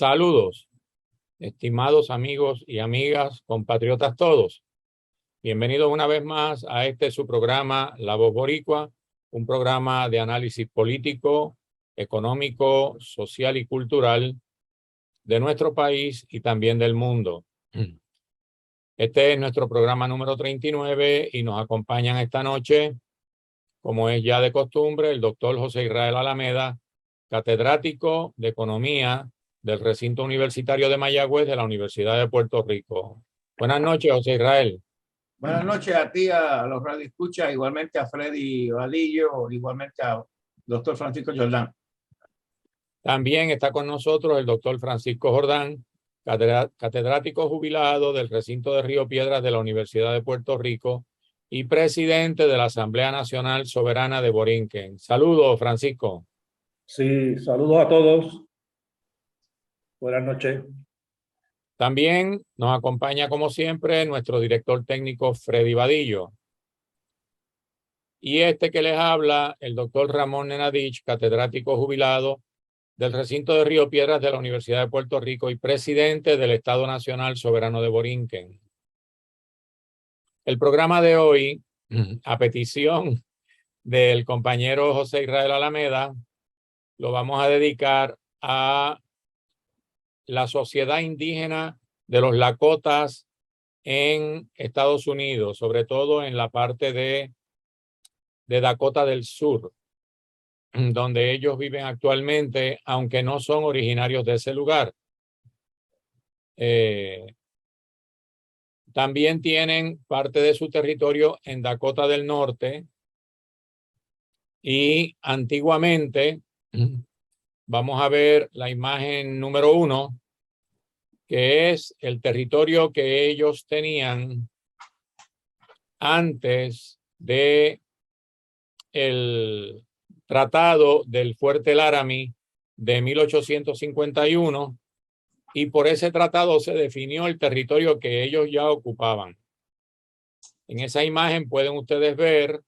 Saludos, estimados amigos y amigas, compatriotas todos. Bienvenidos una vez más a su programa La Voz Boricua, un programa de análisis político, económico, social y cultural de nuestro país y también del mundo. Este es nuestro programa número 39 y nos acompañan esta noche, como es ya de costumbre, el doctor José Israel Alameda, catedrático de Economía del Recinto Universitario de Mayagüez de la Universidad de Puerto Rico. Buenas noches, José Israel. Buenas noches a ti, a los radioescuchas, igualmente a Freddy Vadillo, igualmente a doctor Francisco Jordán. También está con nosotros el doctor Francisco Jordán, catedrático jubilado del Recinto de Río Piedras de la Universidad de Puerto Rico y presidente de la Asamblea Nacional Soberana de Borinquen. Saludos, Francisco. Sí, saludos a todos. Buenas noches. También nos acompaña, como siempre, nuestro director técnico Freddy Vadillo. Y que les habla, el doctor Ramón Nenadich, catedrático jubilado del Recinto de Río Piedras de la Universidad de Puerto Rico y presidente del Estado Nacional Soberano de Borinquen. El programa de hoy, a petición del compañero José Israel Alameda, lo vamos a dedicar a la sociedad indígena de los Lakotas en Estados Unidos, sobre todo en la parte de Dakota del Sur, donde ellos viven actualmente, aunque no son originarios de ese lugar. También tienen parte de su territorio en Dakota del Norte y antiguamente, vamos a ver la imagen número 1, que es el territorio que ellos tenían antes de el Tratado del Fuerte Laramie de 1851, y por ese tratado se definió el territorio que ellos ya ocupaban. En esa imagen pueden ustedes ver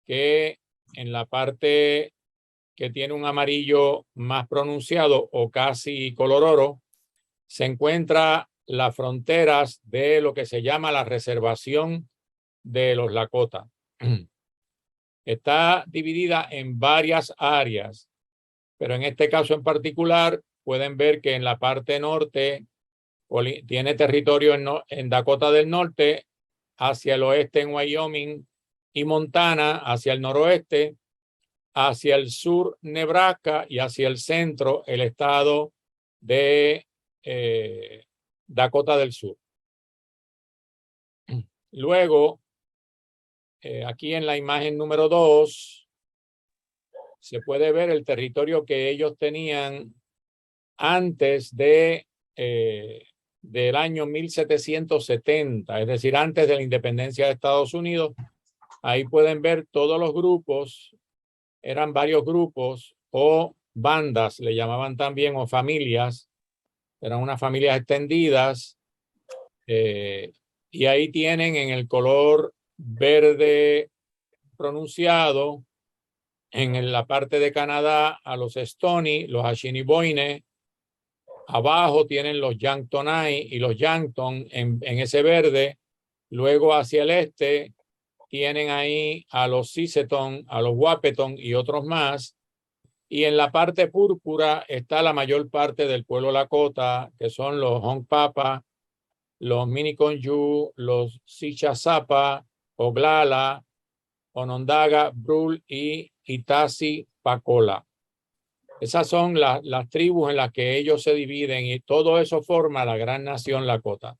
que en la parte que tiene un amarillo más pronunciado o casi color oro, se encuentra las fronteras de lo que se llama la reservación de los Lakota. Está dividida en varias áreas, pero en este caso en particular pueden ver que en la parte norte tiene territorio en Dakota del Norte, hacia el oeste en Wyoming y Montana, hacia el noroeste, hacia el sur Nebraska y hacia el centro el estado de Dakota del Sur. Luego, aquí en la imagen número 2, se puede ver el territorio que ellos tenían antes del año 1770, es decir, antes de la independencia de Estados Unidos. Ahí pueden ver todos los grupos, eran varios grupos o bandas, le llamaban también, o familias, eran unas familias extendidas, y ahí tienen en el color verde pronunciado, en la parte de Canadá, a los Stoney, los Assiniboine. Abajo tienen los Yanktonai y los Yankton en ese verde. Luego hacia el este tienen ahí a los Sisseton, a los Wahpeton y otros más. Y en la parte púrpura está la mayor parte del pueblo Lakota, que son los Hunkpapa, los Miniconjou, los Sichazapa, Oglala, Onondaga, Brule y Itasi Pacola. Esas son las tribus en las que ellos se dividen y todo eso forma la gran nación Lakota.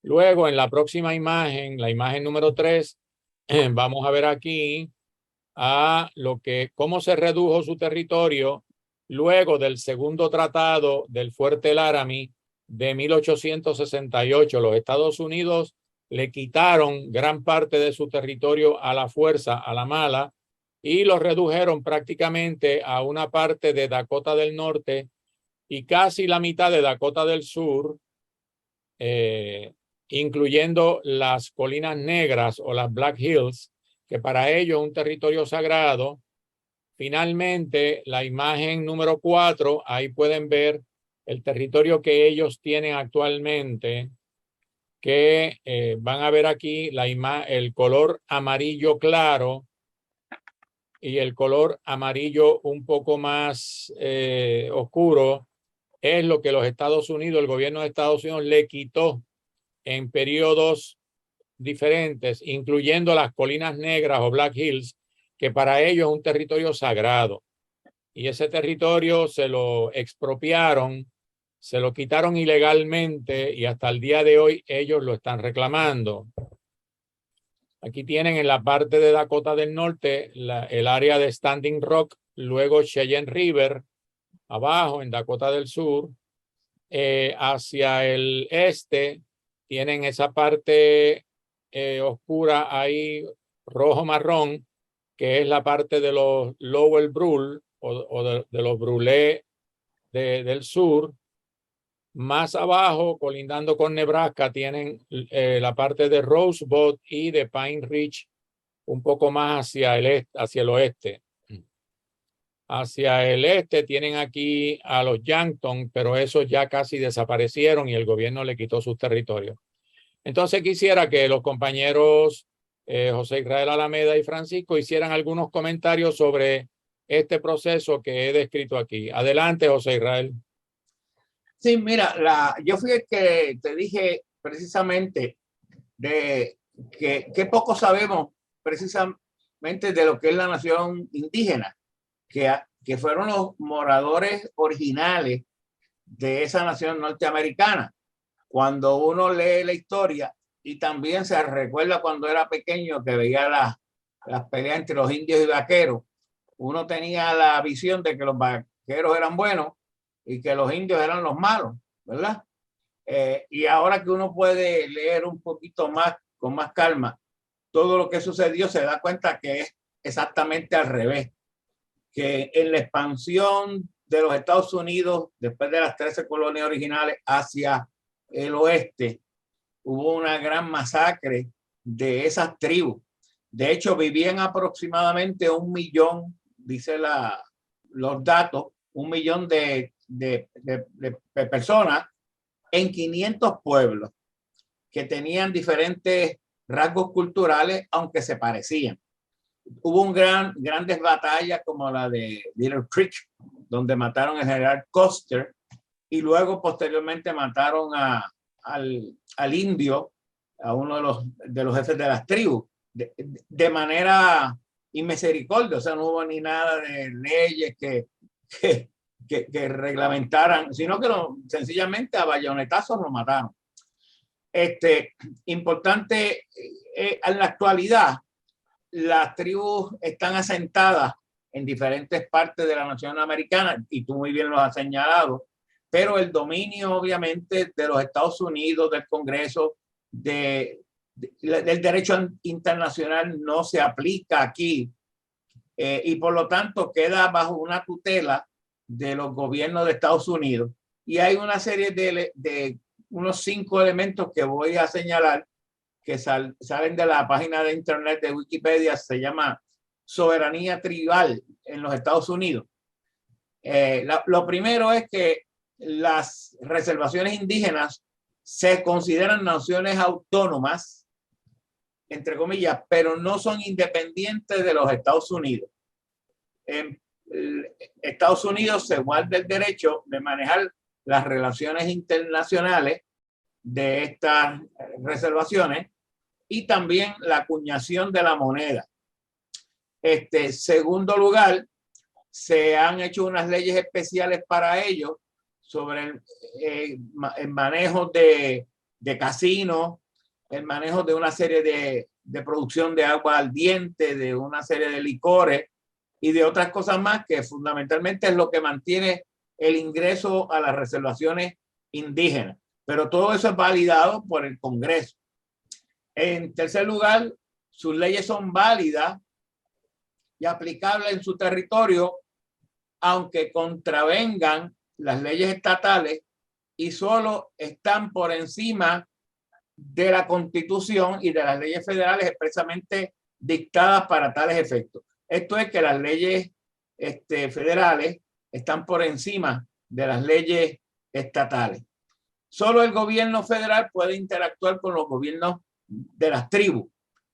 Luego, en la próxima imagen, la imagen número 3, vamos a ver aquí cómo se redujo su territorio luego del segundo tratado del Fuerte Laramie de 1868. Los Estados Unidos le quitaron gran parte de su territorio a la fuerza, a la mala, y lo redujeron prácticamente a una parte de Dakota del Norte y casi la mitad de Dakota del Sur, incluyendo las Colinas Negras o las Black Hills, que para ellos es un territorio sagrado. Finalmente, la imagen número 4, ahí pueden ver el territorio que ellos tienen actualmente, que van a ver aquí el color amarillo claro y el color amarillo un poco más oscuro, es lo que los Estados Unidos, el gobierno de Estados Unidos le quitó en periodos diferentes, incluyendo las Colinas Negras o Black Hills, que para ellos es un territorio sagrado. Y ese territorio se lo expropiaron, se lo quitaron ilegalmente y hasta el día de hoy ellos lo están reclamando. Aquí tienen en la parte de Dakota del Norte el área de Standing Rock, luego Cheyenne River, abajo en Dakota del Sur. Hacia el este tienen esa parte oscura ahí, rojo-marrón, que es la parte de los Lowell Brule o de los Brule del sur. Más abajo, colindando con Nebraska, tienen la parte de Rosebud y de Pine Ridge, un poco más hacia el oeste. Hacia el este tienen aquí a los Yankton, pero esos ya casi desaparecieron y el gobierno le quitó sus territorios. Entonces quisiera que los compañeros José Israel Alameda y Francisco hicieran algunos comentarios sobre este proceso que he descrito aquí. Adelante, José Israel. Sí, mira, yo fui el que te dije precisamente de que poco sabemos precisamente de lo que es la nación indígena, que fueron los moradores originales de esa nación norteamericana. Cuando uno lee la historia y también se recuerda cuando era pequeño que veía las peleas entre los indios y vaqueros, uno tenía la visión de que los vaqueros eran buenos y que los indios eran los malos, ¿verdad? Y ahora que uno puede leer un poquito más, con más calma, todo lo que sucedió, se da cuenta que es exactamente al revés. Que en la expansión de los Estados Unidos, después de las 13 colonias originales hacia el oeste, hubo una gran masacre de esas tribus. De hecho, vivían aproximadamente 1 millón, dice los datos, 1 millón de personas en 500 pueblos que tenían diferentes rasgos culturales, aunque se parecían. Hubo grandes batallas como la de Little Creek, donde mataron al general Custer y luego posteriormente mataron al indio, a uno de los jefes de las tribus, de manera inmisericordia. O sea, no hubo ni nada de leyes que reglamentaran, sino que sencillamente a bayonetazos lo mataron. Importante, en la actualidad, las tribus están asentadas en diferentes partes de la nación americana, y tú muy bien lo has señalado, pero el dominio obviamente de los Estados Unidos, del Congreso, del derecho internacional no se aplica aquí, y por lo tanto queda bajo una tutela de los gobiernos de Estados Unidos. Y hay una serie de unos 5 elementos que voy a señalar que salen de la página de internet de Wikipedia. Se llama soberanía tribal en los Estados Unidos. Lo primero es que las reservaciones indígenas se consideran naciones autónomas, entre comillas, pero no son independientes de los Estados Unidos. En Estados Unidos se guarda el derecho de manejar las relaciones internacionales de estas reservaciones y también la acuñación de la moneda. Segundo lugar, se han hecho unas leyes especiales para ellos sobre el manejo de casinos, el manejo de una serie de producción de agua ardiente, de una serie de licores y de otras cosas más, que fundamentalmente es lo que mantiene el ingreso a las reservaciones indígenas. Pero todo eso es validado por el Congreso. En tercer lugar, sus leyes son válidas y aplicables en su territorio, aunque contravengan las leyes estatales y solo están por encima de la Constitución y de las leyes federales expresamente dictadas para tales efectos. Esto es que las leyes federales están por encima de las leyes estatales. Solo el gobierno federal puede interactuar con los gobiernos de las tribus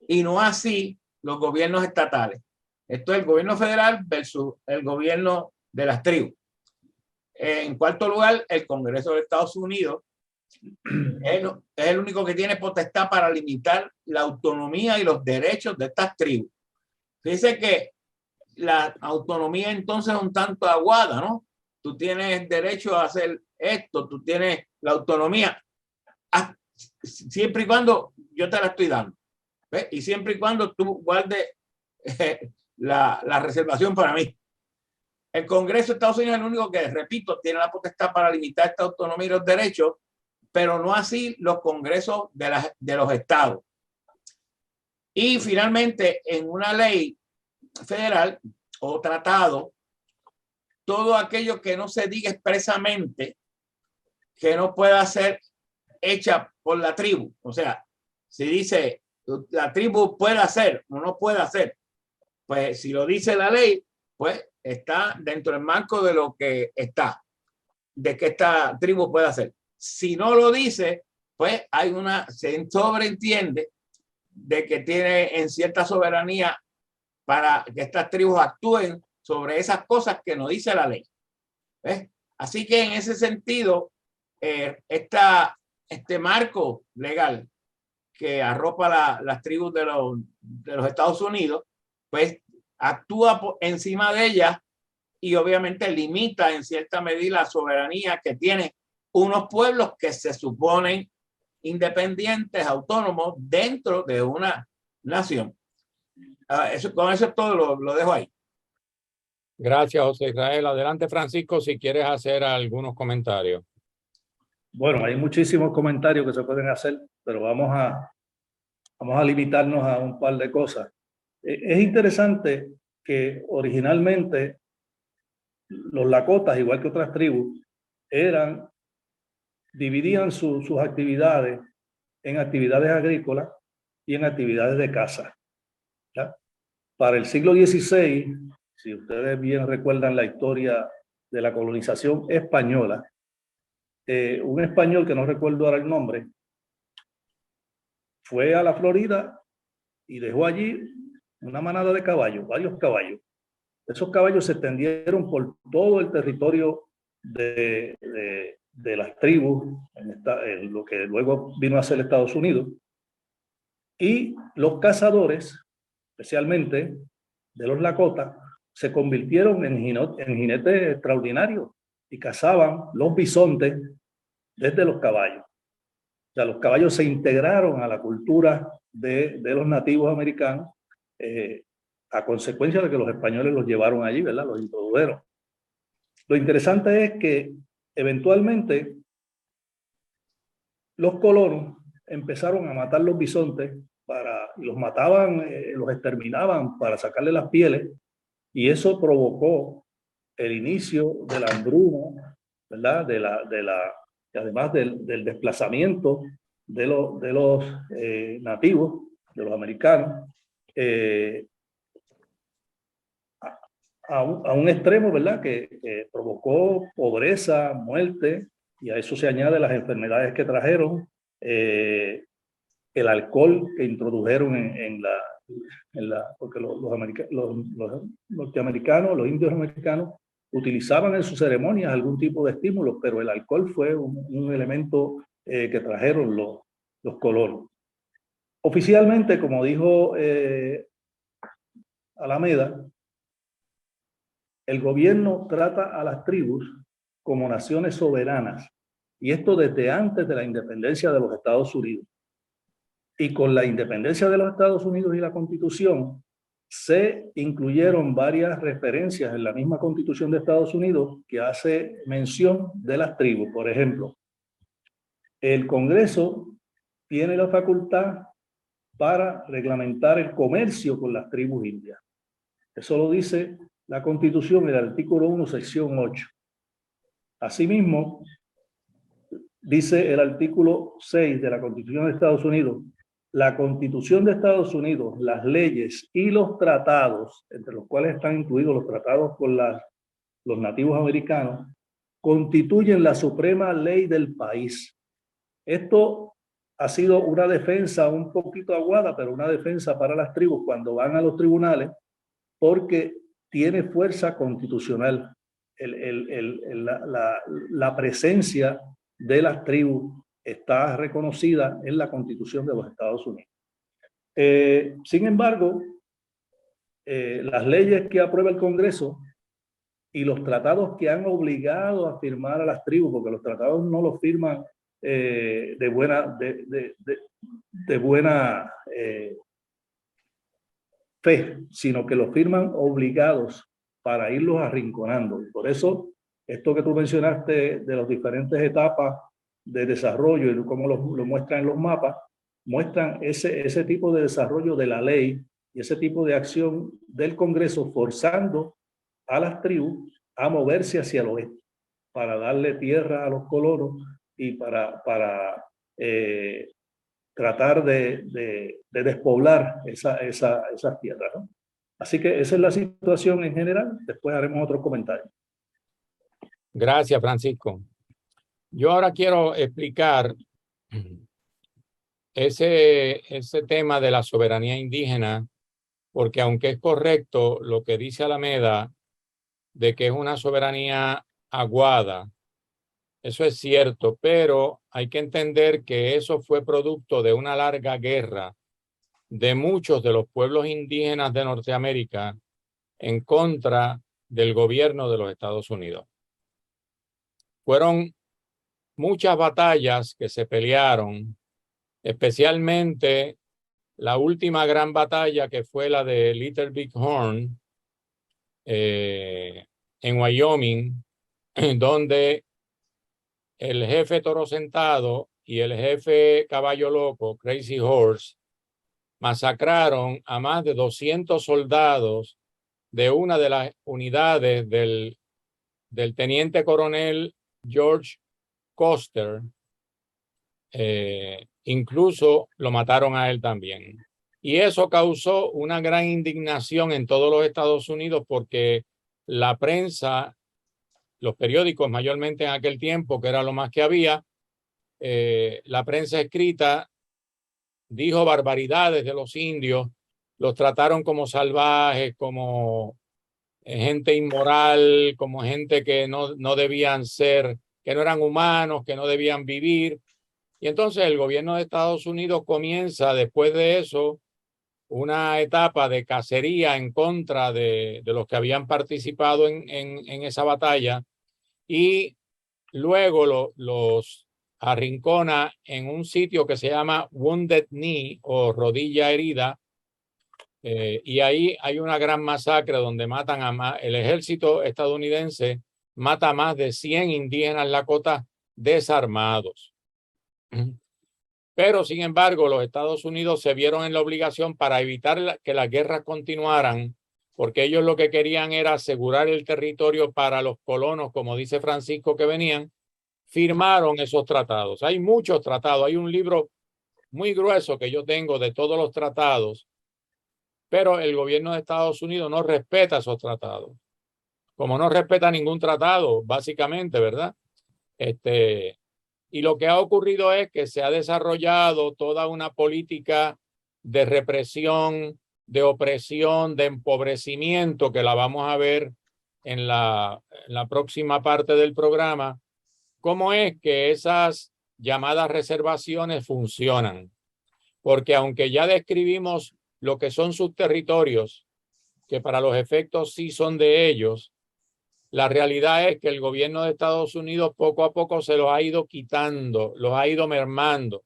y no así los gobiernos estatales. Esto es el gobierno federal versus el gobierno de las tribus. En cuarto lugar, el Congreso de Estados Unidos es el único que tiene potestad para limitar la autonomía y los derechos de estas tribus. Dice que la autonomía entonces es un tanto aguada, ¿no? Tú tienes derecho a hacer esto, tú tienes la autonomía, siempre y cuando yo te la estoy dando, ¿ves? Y siempre y cuando tú guardes la reservación para mí. El Congreso de Estados Unidos es el único que, repito, tiene la potestad para limitar esta autonomía y los derechos, pero no así los congresos de los estados. Y finalmente, en una ley federal o tratado, todo aquello que no se diga expresamente que no pueda ser hecha por la tribu. O sea, si dice la tribu puede hacer o no puede hacer, pues si lo dice la ley, pues está dentro del marco de lo que está, de que esta tribu puede hacer. Si no lo dice, pues se sobreentiende de que tiene en cierta soberanía para que estas tribus actúen sobre esas cosas que no dice la ley. ¿Ves? Así que en ese sentido, este marco legal que arropa las tribus de los Estados Unidos, pues actúa encima de ellas y obviamente limita en cierta medida la soberanía que tienen unos pueblos que se suponen independientes, autónomos dentro de una nación. Con eso todo lo dejo ahí. Gracias, José Israel. Adelante, Francisco, si quieres hacer algunos comentarios. Bueno, hay muchísimos comentarios que se pueden hacer, pero vamos a limitarnos a un par de cosas. Es interesante que originalmente los lakotas, igual que otras tribus, dividían sus actividades en actividades agrícolas y en actividades de caza. ¿Ya? Para el siglo XVI, si ustedes bien recuerdan la historia de la colonización española, un español que no recuerdo ahora el nombre, fue a la Florida y dejó allí una manada de caballos, varios caballos. Esos caballos se extendieron por todo el territorio de las tribus, en lo que luego vino a ser Estados Unidos. Y los cazadores, especialmente de los Lakota, se convirtieron en jinetes extraordinarios y cazaban los bisontes desde los caballos. O sea, los caballos se integraron a la cultura de los nativos americanos a consecuencia de que los españoles los llevaron allí, ¿verdad? Los introdujeron. Lo interesante es que eventualmente los colonos empezaron a matar los bisontes los mataban, los exterminaban para sacarle las pieles, y eso provocó el inicio de la hambruna, ¿verdad? Además del desplazamiento de los nativos, de los americanos, a un extremo, ¿verdad? Que provocó pobreza, muerte, y a eso se añade las enfermedades que trajeron, el alcohol que introdujeron porque los norteamericanos, los indios americanos, utilizaban en sus ceremonias algún tipo de estímulo, pero el alcohol fue un elemento que trajeron los colonos. Oficialmente, como dijo Alameda, el gobierno trata a las tribus como naciones soberanas, y esto desde antes de la independencia de los Estados Unidos. Y con la independencia de los Estados Unidos y la Constitución, se incluyeron varias referencias en la misma Constitución de Estados Unidos que hace mención de las tribus. Por ejemplo, el Congreso tiene la facultad para reglamentar el comercio con las tribus indias. Eso lo dice la Constitución en el artículo 1, sección 8. Asimismo, dice el artículo 6 de la Constitución de Estados Unidos: la Constitución de Estados Unidos, las leyes y los tratados, entre los cuales están incluidos los tratados con los nativos americanos, constituyen la suprema ley del país. Esto ha sido una defensa un poquito aguada, pero una defensa para las tribus cuando van a los tribunales, porque tiene fuerza constitucional. La presencia de las tribus está reconocida en la Constitución de los Estados Unidos. Sin embargo, las leyes que aprueba el Congreso y los tratados que han obligado a firmar a las tribus, porque los tratados no los firman de buena fe, sino que los firman obligados para irlos arrinconando. Por eso, esto que tú mencionaste de las diferentes etapas de desarrollo y cómo lo muestran en los mapas, muestran ese tipo de desarrollo de la ley y ese tipo de acción del Congreso forzando a las tribus a moverse hacia el oeste para darle tierra a los colonos y para tratar de despoblar esas tierras, ¿no? Así que esa es la situación en general. Después haremos otros comentarios. Gracias, Francisco. Yo ahora quiero explicar ese tema de la soberanía indígena, porque aunque es correcto lo que dice Alameda de que es una soberanía aguada, eso es cierto, pero hay que entender que eso fue producto de una larga guerra de muchos de los pueblos indígenas de Norteamérica en contra del gobierno de los Estados Unidos. Fueron muchas batallas que se pelearon, especialmente la última gran batalla que fue la de Little Big Horn en Wyoming, donde el jefe Toro Sentado y el jefe Caballo Loco, Crazy Horse, masacraron a más de 200 soldados de una de las unidades del teniente coronel George Custer. Incluso lo mataron a él también. Y eso causó una gran indignación en todos los Estados Unidos porque la prensa, los periódicos mayormente en aquel tiempo, que era lo más que había, la prensa escrita dijo barbaridades de los indios, los trataron como salvajes, como gente inmoral, como gente que no debían ser, que no eran humanos, que no debían vivir. Y entonces el gobierno de Estados Unidos comienza después de eso una etapa de cacería en contra de los que habían participado en esa batalla y luego los arrincona en un sitio que se llama Wounded Knee o rodilla herida, y ahí hay una gran masacre donde matan el ejército estadounidense mata a más de 100 indígenas lakotas desarmados. Pero sin embargo los Estados Unidos se vieron en la obligación, para evitar que las guerras continuaran, porque ellos lo que querían era asegurar el territorio para los colonos, como dice Francisco, que venían, firmaron esos tratados. Hay muchos tratados, hay un libro muy grueso que yo tengo de todos los tratados, pero el gobierno de Estados Unidos no respeta esos tratados, como no respeta ningún tratado, básicamente, ¿verdad? Y lo que ha ocurrido es que se ha desarrollado toda una política de represión, de opresión, de empobrecimiento, que la vamos a ver en la próxima parte del programa. ¿Cómo es que esas llamadas reservaciones funcionan? Porque aunque ya describimos lo que son sus territorios, que para los efectos sí son de ellos, la realidad es que el gobierno de Estados Unidos poco a poco se los ha ido quitando, los ha ido mermando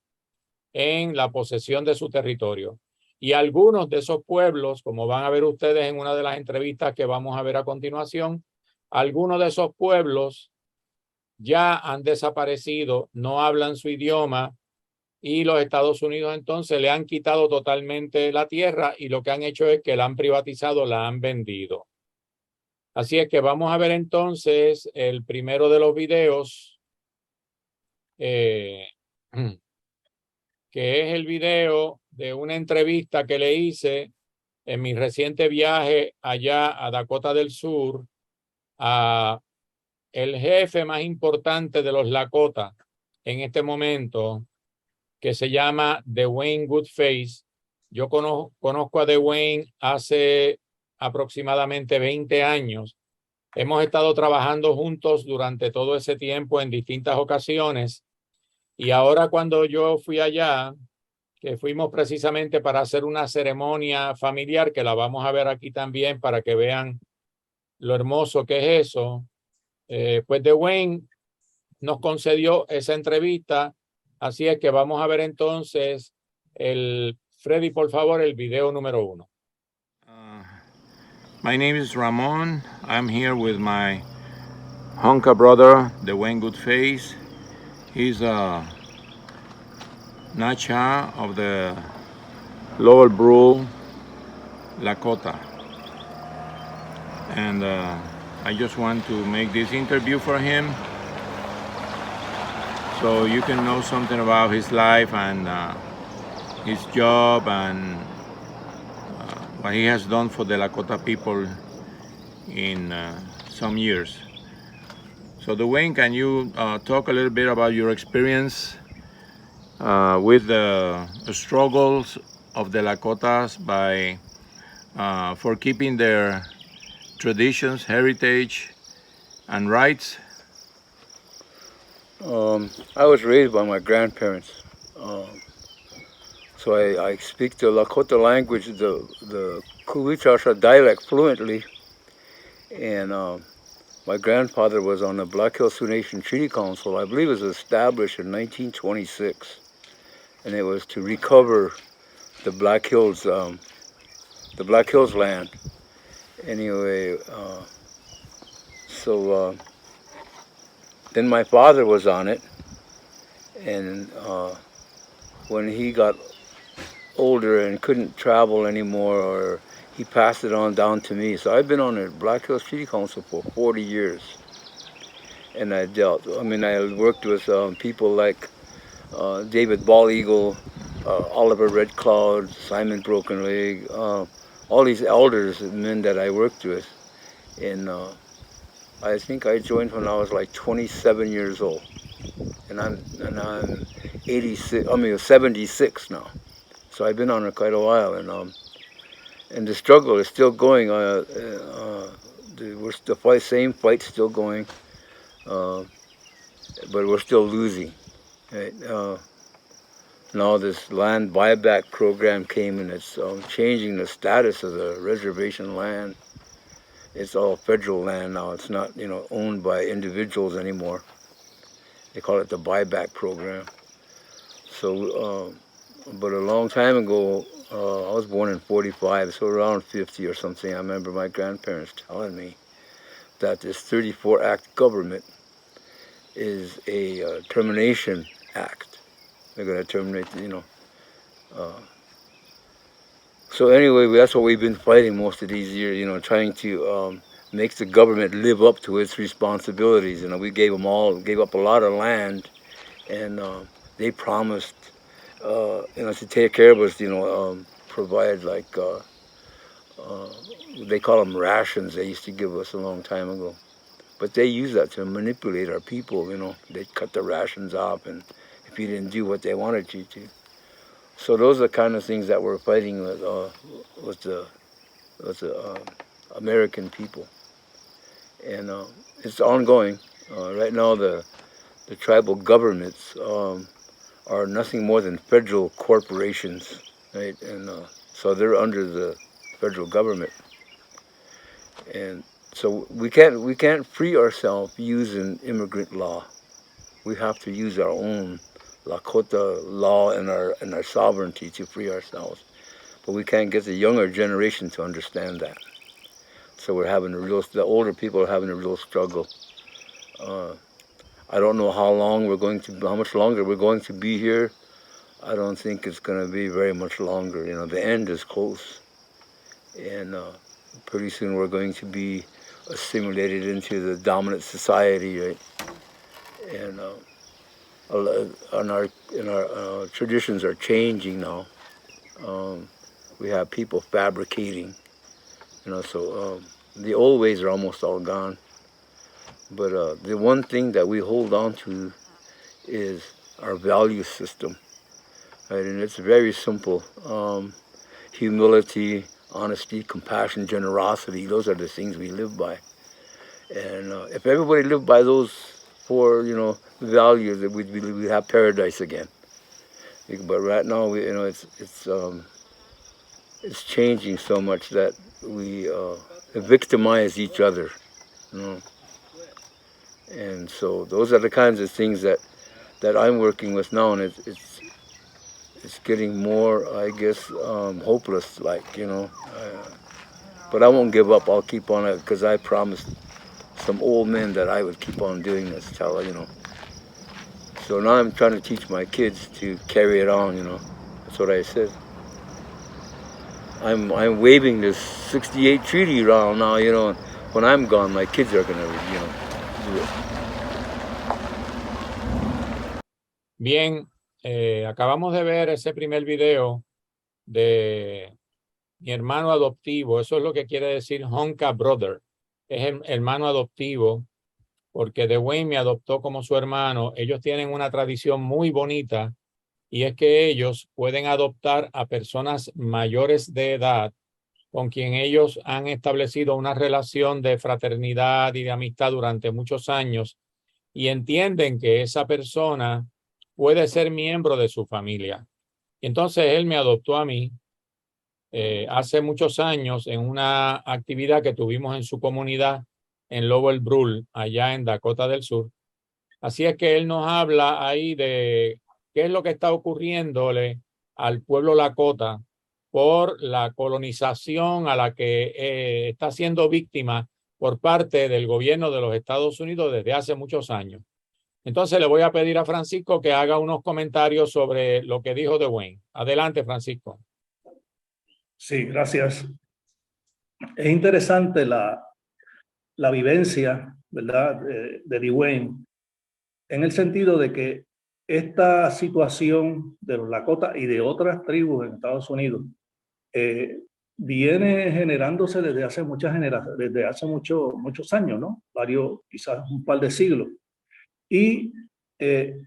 en la posesión de su territorio. Y algunos de esos pueblos, como van a ver ustedes en una de las entrevistas que vamos a ver a continuación, algunos de esos pueblos ya han desaparecido, no hablan su idioma, y los Estados Unidos entonces le han quitado totalmente la tierra y lo que han hecho es que la han privatizado, la han vendido. Así es que vamos a ver entonces el primero de los videos, que es el video de una entrevista que le hice en mi reciente viaje allá a Dakota del Sur a el jefe más importante de los Lakota en este momento, que se llama Dwayne Goodface. Yo conozco a Dwayne hace aproximadamente 20 años. Hemos estado trabajando juntos durante todo ese tiempo en distintas ocasiones. Y ahora cuando yo fui allá, que fuimos precisamente para hacer una ceremonia familiar, que la vamos a ver aquí también para que vean lo hermoso que es eso, pues Dwayne nos concedió esa entrevista. Así es que vamos a ver entonces Freddy, por favor, el video número 1. My name is Ramon. I'm here with my Honka brother, Dwayne Goodface. He's a Nacha of the Lower Brule, Lakota. And I just want to make this interview for him so you can know something about his life and his job and what he has done for the Lakota people in some years. So Dwayne, can you talk a little bit about your experience with the struggles of the Lakotas for keeping their traditions, heritage, and rights? I was raised by my grandparents, so I speak the Lakota language, the Kuwichasha dialect fluently, and my grandfather was on the Black Hills Sioux Nation Treaty Council. I believe it was established in 1926, and it was to recover the Black Hills land. Anyway, then my father was on it, and when he got older and couldn't travel anymore, or he passed it on down to me. So I've been on the Black Hills Treaty Council for 40 years, and I worked with people like David Bald Eagle, Oliver Red Cloud, Simon Broken Leg, all these elders, men that I worked with, and I think I joined when I was like 27 years old, and I'm 76 now. So I've been on it quite a while, and the struggle is still going. Same fight's still going, but we're still losing. Right? Now this land buyback program came, and it's changing the status of the reservation land. It's all federal land now. It's not, owned by individuals anymore. They call it the buyback program. So, but a long time ago, I was born in 45, so around 50 or something, I remember my grandparents telling me that this 34 Act government is a termination act. They're going to terminate, So anyway, that's what we've been fighting most of these years, trying to make the government live up to its responsibilities. We gave up a lot of land, and they promised, to take care of us, provide like, they call them rations they used to give us a long time ago. But they use that to manipulate our people, They'd cut the rations off, and if you didn't do what they wanted you to. So those are the kind of things that we're fighting with the American people. And it's ongoing. Right now the tribal governments are nothing more than federal corporations, right? And so they're under the federal government. And so we can't free ourselves using immigrant law. We have to use our own Lakota law and our sovereignty to free ourselves. But we can't get the younger generation to understand that. So the older people are having a real struggle. I don't know how much longer we're going to be here. I don't think it's going to be very much longer. The end is close. And pretty soon we're going to be assimilated into the dominant society, right? And our traditions are changing now. We have people fabricating, so the old ways are almost all gone. But the one thing that we hold on to is our value system, right? And it's very simple. Humility, honesty, compassion, generosity, those are the things we live by. And if everybody lived by those four, values, we'd have paradise again. But right now, it's changing so much that we victimize each other, you know. And so those are the kinds of things that I'm working with now, and it's getting more, I guess, hopeless, but I won't give up. I'll keep on it because I promised some old men that I would keep on doing this till, So now I'm trying to teach my kids to carry it on, That's what I said. I'm waving this 68 treaty around now, When I'm gone, my kids are gonna, do it. Bien, acabamos de ver ese primer video de mi hermano adoptivo. Eso es lo que quiere decir Honka Brother. Es el hermano adoptivo, porque Dwayne me adoptó como su hermano. Ellos tienen una tradición muy bonita, y es que ellos pueden adoptar a personas mayores de edad con quien ellos han establecido una relación de fraternidad y de amistad durante muchos años, y entienden que esa persona puede ser miembro de su familia. Y entonces él me adoptó a mí hace muchos años en una actividad que tuvimos en su comunidad en Lowell Brule, allá en Dakota del Sur. Así es que él nos habla ahí de qué es lo que está ocurriéndole al pueblo Lakota por la colonización a la que está siendo víctima por parte del gobierno de los Estados Unidos desde hace muchos años. Entonces le voy a pedir a Francisco que haga unos comentarios sobre lo que dijo Dwayne. Adelante, Francisco. Sí, gracias. Es interesante la vivencia, ¿verdad?, de Dwayne, en el sentido de que esta situación de los Lakota y de otras tribus en Estados Unidos viene generándose desde hace muchos años, ¿no? Quizás un par de siglos. Y,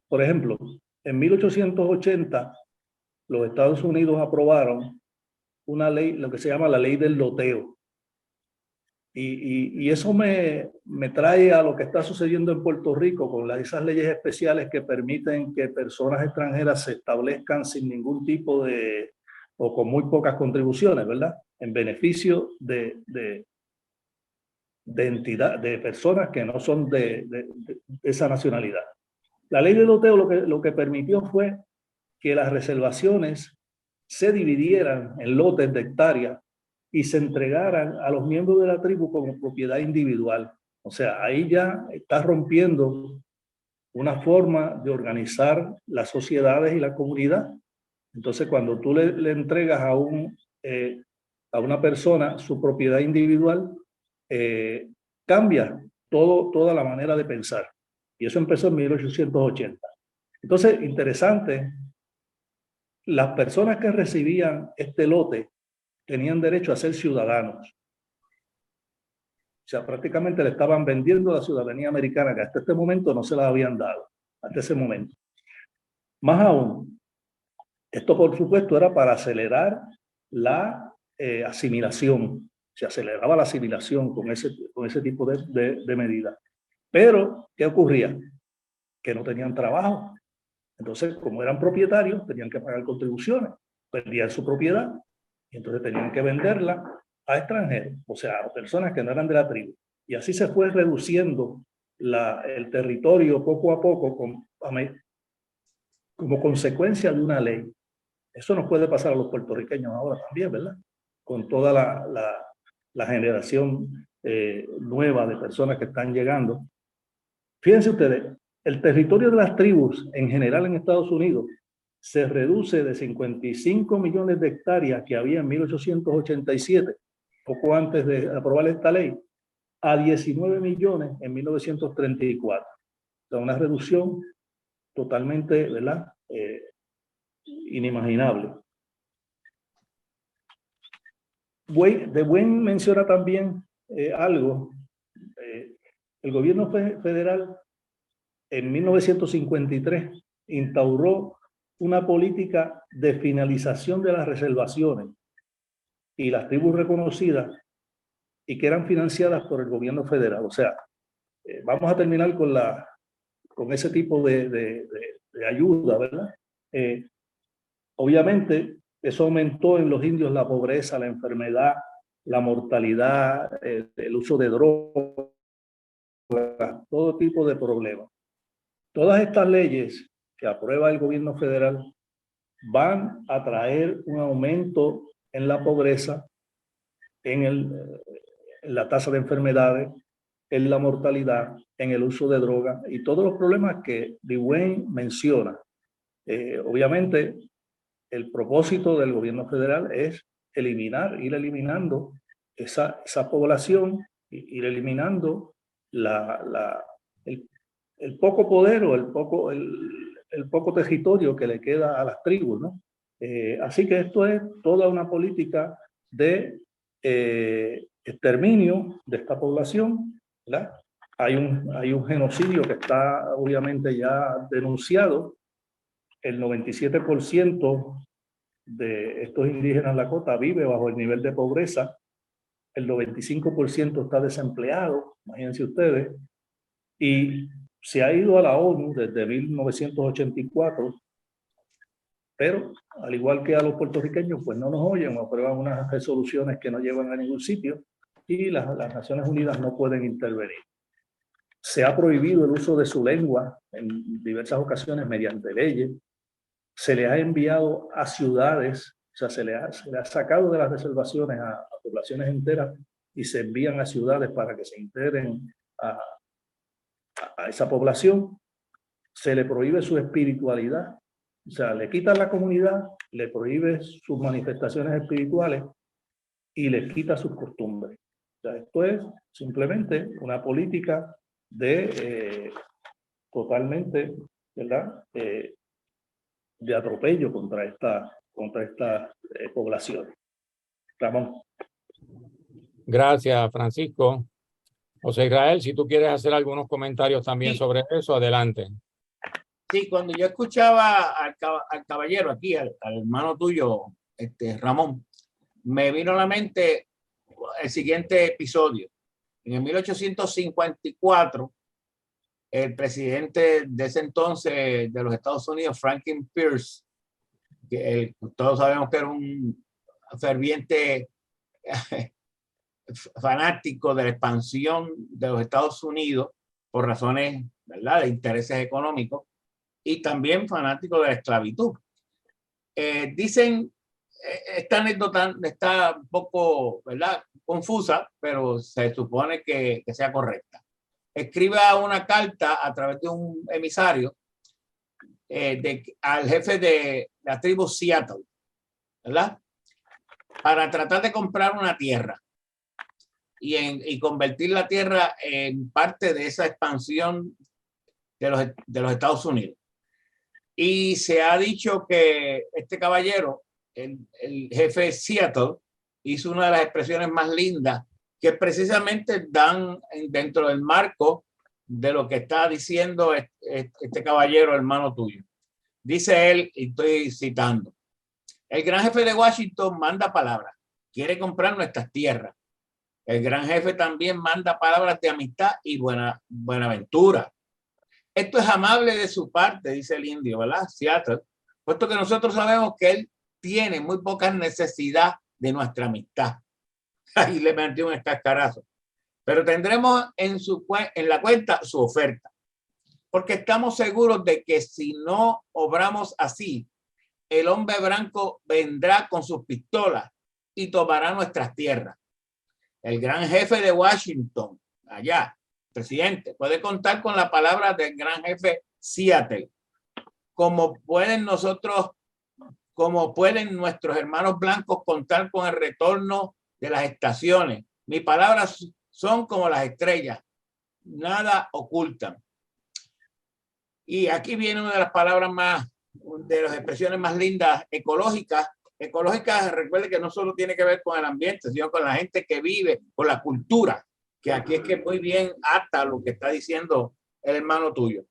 por ejemplo, en 1880, los Estados Unidos aprobaron una ley, lo que se llama la ley del loteo. Y eso me trae a lo que está sucediendo en Puerto Rico con esas leyes especiales que permiten que personas extranjeras se establezcan sin ningún tipo o con muy pocas contribuciones, ¿verdad?, en beneficio de personas que no son de esa nacionalidad. La ley del loteo lo que permitió fue que las reservaciones se dividieran en lotes de hectáreas y se entregaran a los miembros de la tribu como propiedad individual. O sea, ahí ya está rompiendo una forma de organizar las sociedades y la comunidad. Entonces, cuando tú le entregas a una persona su propiedad individual, cambia toda la manera de pensar. Y eso empezó en 1880. Entonces, interesante, las personas que recibían este lote tenían derecho a ser ciudadanos. O sea, prácticamente le estaban vendiendo la ciudadanía americana, que hasta este momento no se la habían dado, hasta ese momento. Más aún, esto por supuesto era para acelerar la asimilación. Se aceleraba la asimilación con ese tipo de medidas. Pero, ¿qué ocurría? Que no tenían trabajo. Entonces, como eran propietarios, tenían que pagar contribuciones, perdían su propiedad y entonces tenían que venderla a extranjeros, o sea, a personas que no eran de la tribu. Y así se fue reduciendo el territorio poco a poco como consecuencia de una ley. Eso nos puede pasar a los puertorriqueños ahora también, ¿verdad? Con toda la generación nueva de personas que están llegando. Fíjense ustedes, el territorio de las tribus en general en Estados Unidos se reduce de 55 millones de hectáreas que había en 1887, poco antes de aprobar esta ley, a 19 millones en 1934. O sea, una reducción totalmente, ¿verdad?, inimaginable. Dwayne menciona también algo el gobierno federal en 1953 instauró una política de finalización de las reservaciones y las tribus reconocidas y que eran financiadas por el gobierno federal. O sea, vamos a terminar con ese tipo de ayuda, ¿verdad? Obviamente, eso aumentó en los indios la pobreza, la enfermedad, la mortalidad, el uso de drogas, todo tipo de problemas. Todas estas leyes que aprueba el gobierno federal van a traer un aumento en la pobreza, en la tasa de enfermedades, en la mortalidad, en el uso de drogas y todos los problemas que Dwayne menciona. Obviamente, el propósito del gobierno federal es ir eliminando esa población, ir eliminando el poco poder o el poco territorio que le queda a las tribus, ¿no? Así que esto es toda una política de exterminio de esta población, ¿verdad? Hay un genocidio que está obviamente ya denunciado. El 97% de estos indígenas Lakota vive bajo el nivel de pobreza. El 95% está desempleado, imagínense ustedes. Y se ha ido a la ONU desde 1984, pero al igual que a los puertorriqueños, pues no nos oyen o aprueban unas resoluciones que no llevan a ningún sitio y las Naciones Unidas no pueden intervenir. Se ha prohibido el uso de su lengua en diversas ocasiones mediante leyes. Se le ha enviado a ciudades, o sea, se le ha sacado de las reservaciones a poblaciones enteras y se envían a ciudades para que se integren a esa población. Se le prohíbe su espiritualidad, o sea, le quitan la comunidad, le prohíbe sus manifestaciones espirituales y le quita sus costumbres. O sea, esto es simplemente una política de totalmente, ¿verdad? De atropello contra esta población. Ramón. Gracias, Francisco. José Israel, si tú quieres hacer algunos comentarios también Sí. sobre eso, adelante. Sí, cuando yo escuchaba al caballero aquí, al hermano tuyo, Ramón, me vino a la mente el siguiente episodio. En el 1854, el presidente de ese entonces de los Estados Unidos, Franklin Pierce, que todos sabemos que era un ferviente fanático de la expansión de los Estados Unidos por razones, ¿verdad?, de intereses económicos, y también fanático de la esclavitud. Dicen, esta anécdota está un poco, ¿verdad?, confusa, pero se supone que sea correcta. Escribe una carta a través de un emisario al jefe de la tribu Seattle, ¿verdad?, para tratar de comprar una tierra y convertir la tierra en parte de esa expansión de los Estados Unidos. Y se ha dicho que este caballero, el jefe Seattle, hizo una de las expresiones más lindas que precisamente dan dentro del marco de lo que está diciendo este caballero, hermano tuyo. Dice él, y estoy citando: el gran jefe de Washington manda palabras, quiere comprar nuestras tierras. El gran jefe también manda palabras de amistad y buenaventura. Esto es amable de su parte, dice el indio, ¿verdad? Seattle, puesto que nosotros sabemos que él tiene muy poca necesidad de nuestra amistad. Ahí le metió un escascarazo. Pero tendremos en la cuenta su oferta, porque estamos seguros de que si no obramos así, el hombre blanco vendrá con sus pistolas y tomará nuestras tierras. El gran jefe de Washington, allá, presidente, puede contar con la palabra del gran jefe Seattle, como pueden nuestros hermanos blancos contar con el retorno de las estaciones. Mis palabras son como las estrellas, nada ocultan. Y aquí viene una de las palabras de las expresiones más lindas, ecológicas. Ecológicas, recuerde que no solo tiene que ver con el ambiente, sino con la gente que vive, con la cultura. que aquí es que muy bien ata lo que está diciendo el hermano tuyo.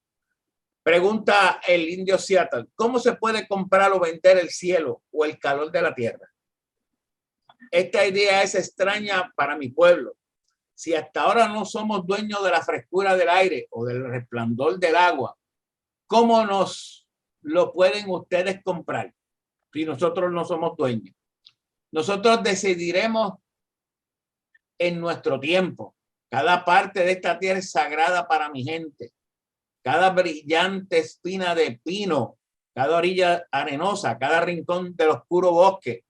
Pregunta el indio Seattle, ¿cómo se puede comprar o vender el cielo o el calor de la tierra? Esta idea es extraña para mi pueblo. Si hasta ahora no somos dueños de la frescura del aire o del resplandor del agua, ¿cómo nos lo pueden ustedes comprar si nosotros no somos dueños? Nosotros decidiremos en nuestro tiempo. Cada parte de esta tierra es sagrada para mi gente. Cada brillante espina de pino, cada orilla arenosa, cada rincón del oscuro bosque,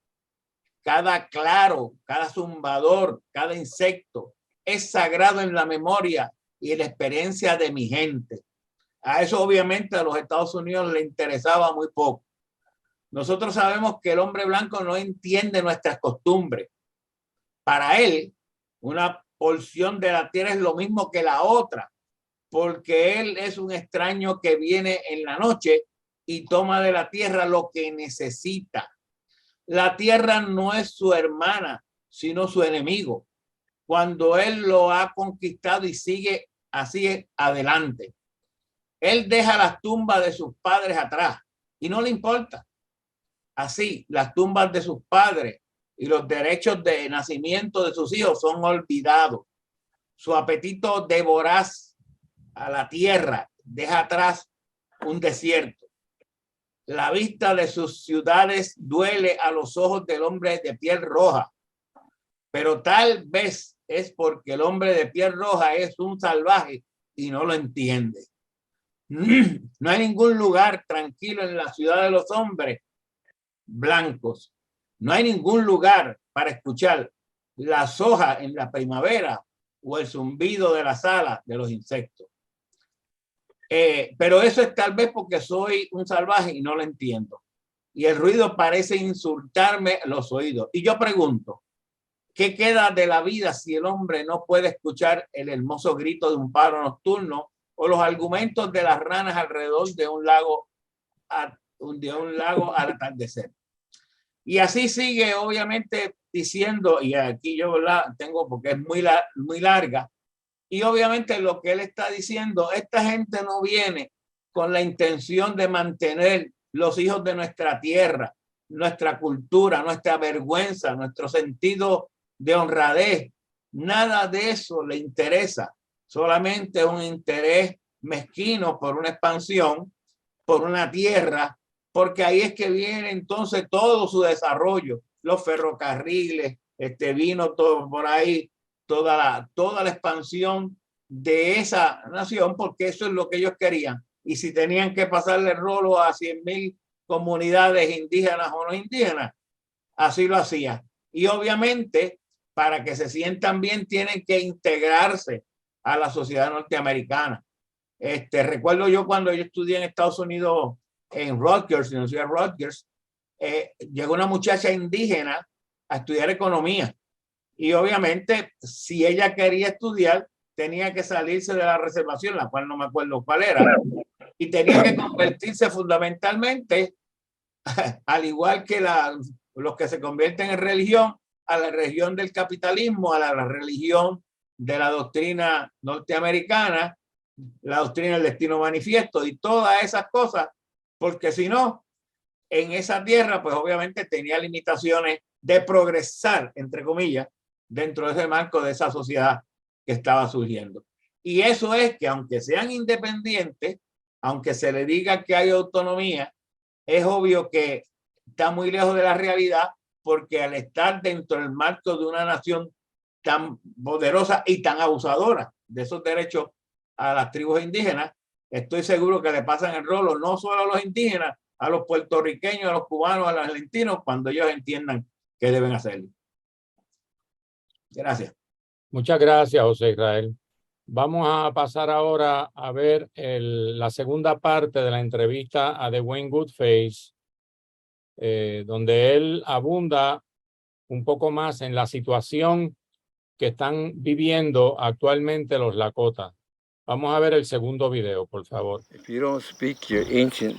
cada claro, cada zumbador, cada insecto es sagrado en la memoria y en la experiencia de mi gente. A eso obviamente a los Estados Unidos le interesaba muy poco. Nosotros sabemos que el hombre blanco no entiende nuestras costumbres. Para él, una porción de la tierra es lo mismo que la otra, porque él es un extraño que viene en la noche y toma de la tierra lo que necesita. La tierra no es su hermana, sino su enemigo, cuando él lo ha conquistado y sigue así adelante. Él deja las tumbas de sus padres atrás y no le importa. Así, las tumbas de sus padres y los derechos de nacimiento de sus hijos son olvidados. Su apetito de voraz a la tierra deja atrás un desierto. La vista de sus ciudades duele a los ojos del hombre de piel roja, pero tal vez es porque el hombre de piel roja es un salvaje y no lo entiende. No hay ningún lugar tranquilo en la ciudad de los hombres blancos. No hay ningún lugar para escuchar las hojas en la primavera o el zumbido de las alas de los insectos. Pero eso es tal vez porque soy un salvaje y no lo entiendo. Y el ruido parece insultarme los oídos. Y yo pregunto, ¿qué queda de la vida si el hombre no puede escuchar el hermoso grito de un pájaro nocturno o los argumentos de las ranas alrededor de un lago al atardecer? Y así sigue, obviamente, diciendo, y aquí yo la tengo porque es muy larga, y obviamente lo que él está diciendo, esta gente no viene con la intención de mantener los hijos de nuestra tierra, nuestra cultura, nuestra vergüenza, nuestro sentido de honradez. Nada de eso le interesa, solamente un interés mezquino por una expansión, por una tierra, porque ahí es que viene entonces todo su desarrollo, los ferrocarriles, vino todo por ahí, toda la expansión de esa nación, porque eso es lo que ellos querían. Y si tenían que pasarle el rolo a 100,000 comunidades indígenas o no indígenas, así lo hacían. Y obviamente, para que se sientan bien, tienen que integrarse a la sociedad norteamericana. Recuerdo yo cuando yo estudié en Estados Unidos, en Rutgers, en la ciudad de Rutgers, llegó una muchacha indígena a estudiar economía. Y obviamente, si ella quería estudiar, tenía que salirse de la reservación, la cual no me acuerdo cuál era, y tenía que convertirse fundamentalmente, al igual que los que se convierten en religión, a la religión del capitalismo, a la religión de la doctrina norteamericana, la doctrina del destino manifiesto y todas esas cosas, porque si no, en esa tierra, pues obviamente tenía limitaciones de progresar, entre comillas, dentro de ese marco de esa sociedad que estaba surgiendo. Y eso es que aunque sean independientes, aunque se le diga que hay autonomía, es obvio que está muy lejos de la realidad, porque al estar dentro del marco de una nación tan poderosa y tan abusadora de esos derechos a las tribus indígenas, estoy seguro que le pasan el rolo no solo a los indígenas, a los puertorriqueños, a los cubanos, a los argentinos, cuando ellos entiendan que deben hacerlo. Gracias. Muchas gracias, José Israel. Vamos a pasar ahora a ver la segunda parte de la entrevista a Dwayne Goodface, donde él abunda un poco más en la situación que están viviendo actualmente los Lakota. Vamos a ver el segundo video, por favor. If you don't speak your ancient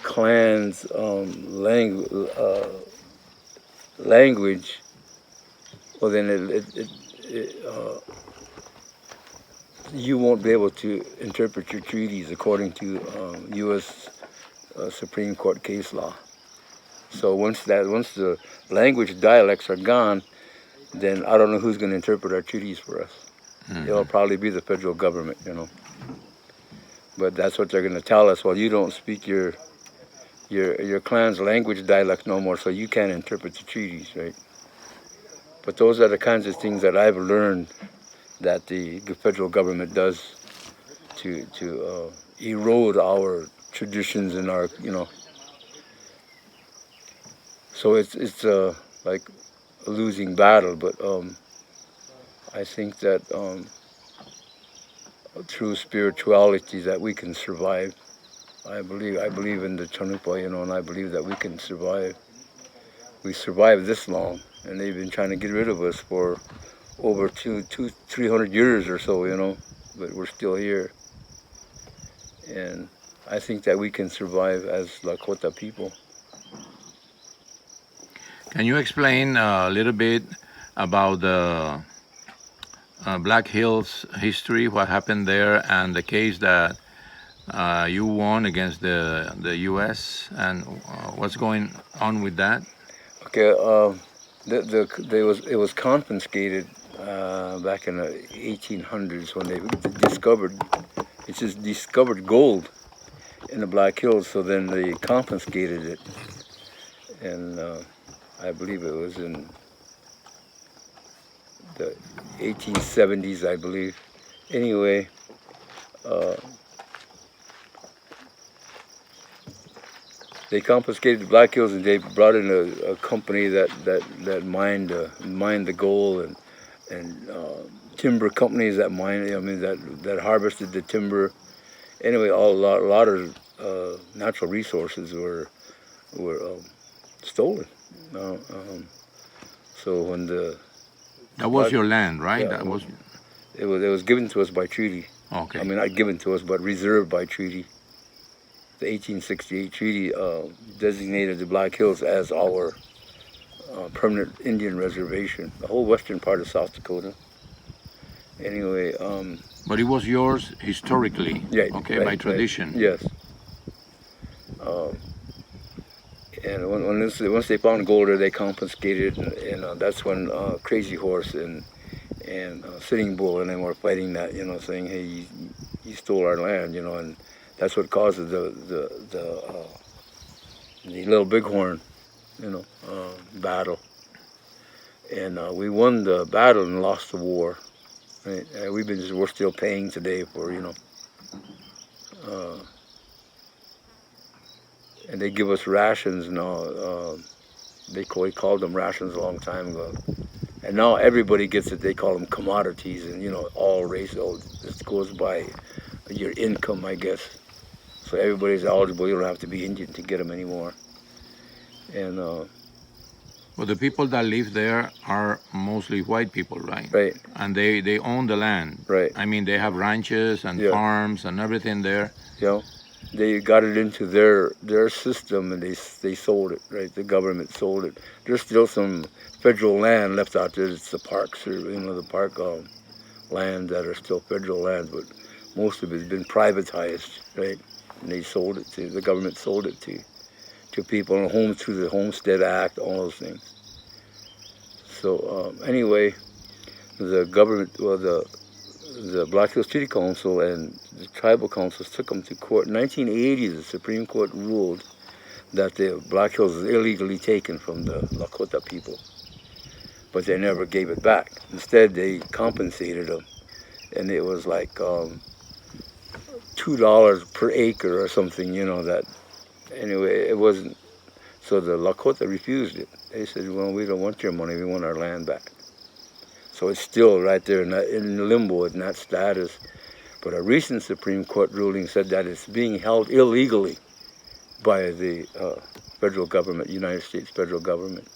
clan's language, well then you won't be able to interpret your treaties according to U.S. Supreme Court case law. So once the language dialects are gone, then I don't know who's going to interpret our treaties for us. It'll probably be the federal government, you know. But that's what they're going to tell us. Well, you don't speak your clan's language dialect no more, so you can't interpret the treaties, right? But those are the kinds of things that I've learned that the federal government does to erode our traditions and our, you know. So it's like a losing battle, but I think that through spirituality that we can survive. I believe in the Chanupa, you know, and I believe that we can survive. We survived this long, and they've been trying to get rid of us for over 300 years or so, you know, but we're still here. And I think that we can survive as Lakota people. Can you explain a little bit about the Black Hills history, what happened there, and the case that you won against the U.S., and what's going on with that? Okay, it was confiscated back in the 1800s when they discovered gold in the Black Hills. So then they confiscated it, and I believe it was in the 1870s, I believe. Anyway, they confiscated the Black Hills, and they brought in a company that mined the gold, and timber companies that mined. I mean that harvested the timber. Anyway, a lot of natural resources were stolen. So when that was your land, right? Yeah, that was. It was given to us by treaty. Okay. I mean, not given to us, but reserved by treaty. The 1868 treaty designated the Black Hills as our permanent Indian reservation, the whole western part of South Dakota. Anyway. But it was yours historically, yeah, okay, right, by tradition. Right. Yes. And once they found gold there, they confiscated, and that's when Crazy Horse and Sitting Bull and them were fighting that, you know, saying, hey, you stole our land, you know, and that's what causes the Little Bighorn, you know, battle. And we won the battle and lost the war. Right? We're still paying today for, you know. And they give us rations now. They called them rations a long time ago. And now everybody gets it. They call them commodities, and, you know, all races. This goes by your income, I guess. So everybody's eligible. You don't have to be Indian to get them anymore. And well, the people that live there are mostly white people, right? Right. And they own the land. Right. I mean, they have ranches and farms and everything there. Yeah. They got it into their system, and they sold it, right? The government sold it. There's still some federal land left out there. It's the parks, or, you know, the park land that are still federal land, but most of it's been privatized, right? And the government sold it to people and homes through the Homestead Act, all those things. So anyway, the government, well, the Black Hills Treaty Council and the tribal councils took them to court. In 1980, the Supreme Court ruled that the Black Hills was illegally taken from the Lakota people, but they never gave it back. Instead, they compensated them, and it was like $2 per acre or something, you know, that. Anyway, it wasn't. So the Lakota refused it. They said, well, we don't want your money, we want our land back. So it's still right there in limbo in that status. But a recent Supreme Court ruling said that it's being held illegally by the federal government, United States federal government.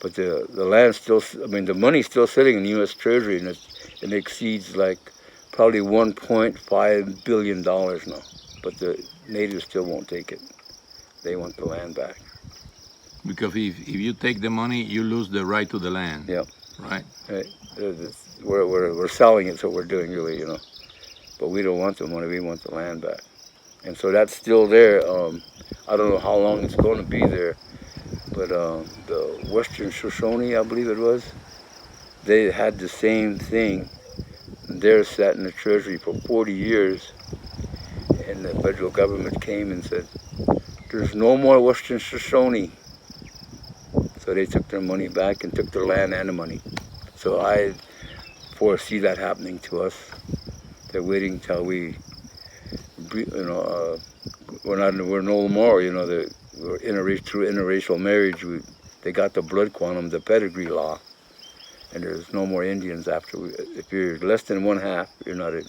But the land still, I mean, the money's still sitting in the U.S. Treasury, and it exceeds like probably $1.5 billion now. But the natives still won't take it. They want the land back. Because if you take the money, you lose the right to the land. Yeah. Right. Right. We're selling it, so we're doing really, you know. But we don't want the money, we want the land back. And so that's still there. I don't know how long it's going to be there, but the Western Shoshone, I believe it was, they had the same thing. They're sat in the treasury for 40 years, and the federal government came and said, there's no more Western Shoshone. So they took their money back and took their land and the money. So I foresee that happening to us. They're waiting till we're no more, you know, we're through interracial marriage. They got the blood quantum, the pedigree law, and there's no more Indians after. If you're less than one half, you're not a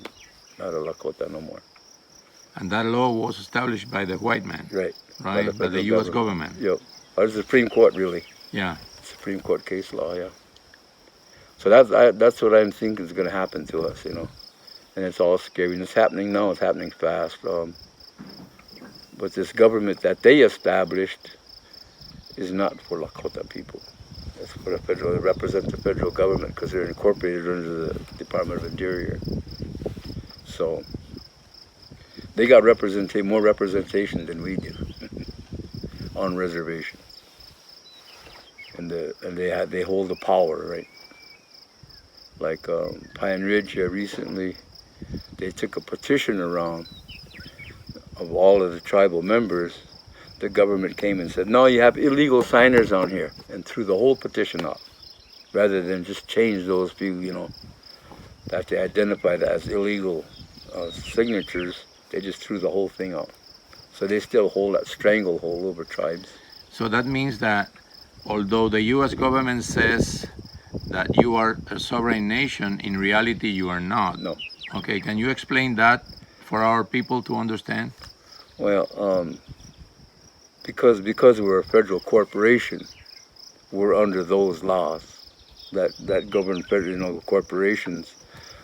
Lakota no more. And that law was established by the white man. Right. Right, by the U.S. government. Yep. Or the Supreme Court, really. Yeah. Supreme Court case law, yeah. So that's what I'm thinking is going to happen to us, you know. And it's all scary. And it's happening now. It's happening fast. But this government that they established is not for Lakota people. It's for the federal. They represent the federal government because they're incorporated under the Department of Interior. So they got more representation than we do on reservation. And they hold the power, right? Like Pine Ridge recently, they took a petition around of all of the tribal members. The government came and said, no, you have illegal signers on here, and threw the whole petition out, rather than just change those few, you know, that they identified as illegal signatures. They just threw the whole thing out. So they still hold that stranglehold over tribes. So that means that although the U.S. government says that you are a sovereign nation, in reality you are not. No. Okay, can you explain that for our people to understand? Well, because we're a federal corporation, we're under those laws that govern federal, you know, corporations.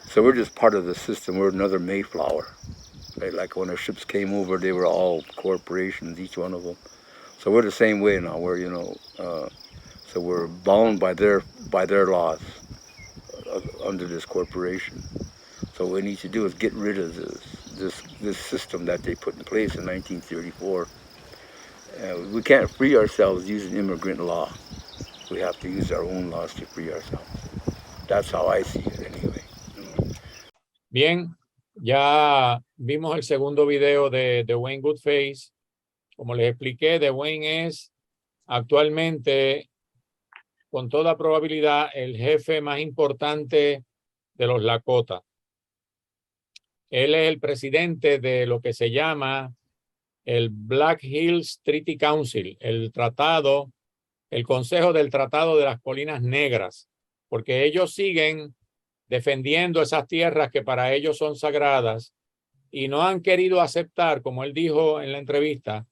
So we're just part of the system. We're another Mayflower. Right? Like when our ships came over, they were all corporations, each one of them. So we're the same way now. We're, you know, so we're bound by their laws under this corporation. So what we need to do is get rid of this system that they put in place in 1934. We can't free ourselves using immigrant law. We have to use our own laws to free ourselves. That's how I see it anyway. Bien, ya vimos el segundo video de Dwayne Goodface. Como les expliqué, Dwayne es actualmente, con toda probabilidad, el jefe más importante de los Lakota. Él es el presidente de lo que se llama el Black Hills Treaty Council, el Consejo del Tratado de las Colinas Negras, porque ellos siguen defendiendo esas tierras que para ellos son sagradas y no han querido aceptar, como él dijo en la entrevista,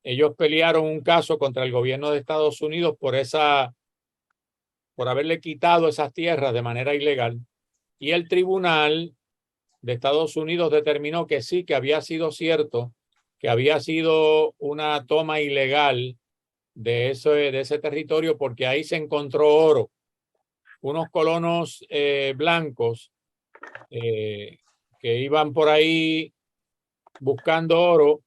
ellos pelearon un caso contra el gobierno de Estados Unidos por haberle quitado esas tierras de manera ilegal, y el tribunal de Estados Unidos determinó que sí, que había sido cierto, que había sido una toma ilegal de ese territorio, porque ahí se encontró oro. Unos colonos blancos que iban por ahí buscando oro,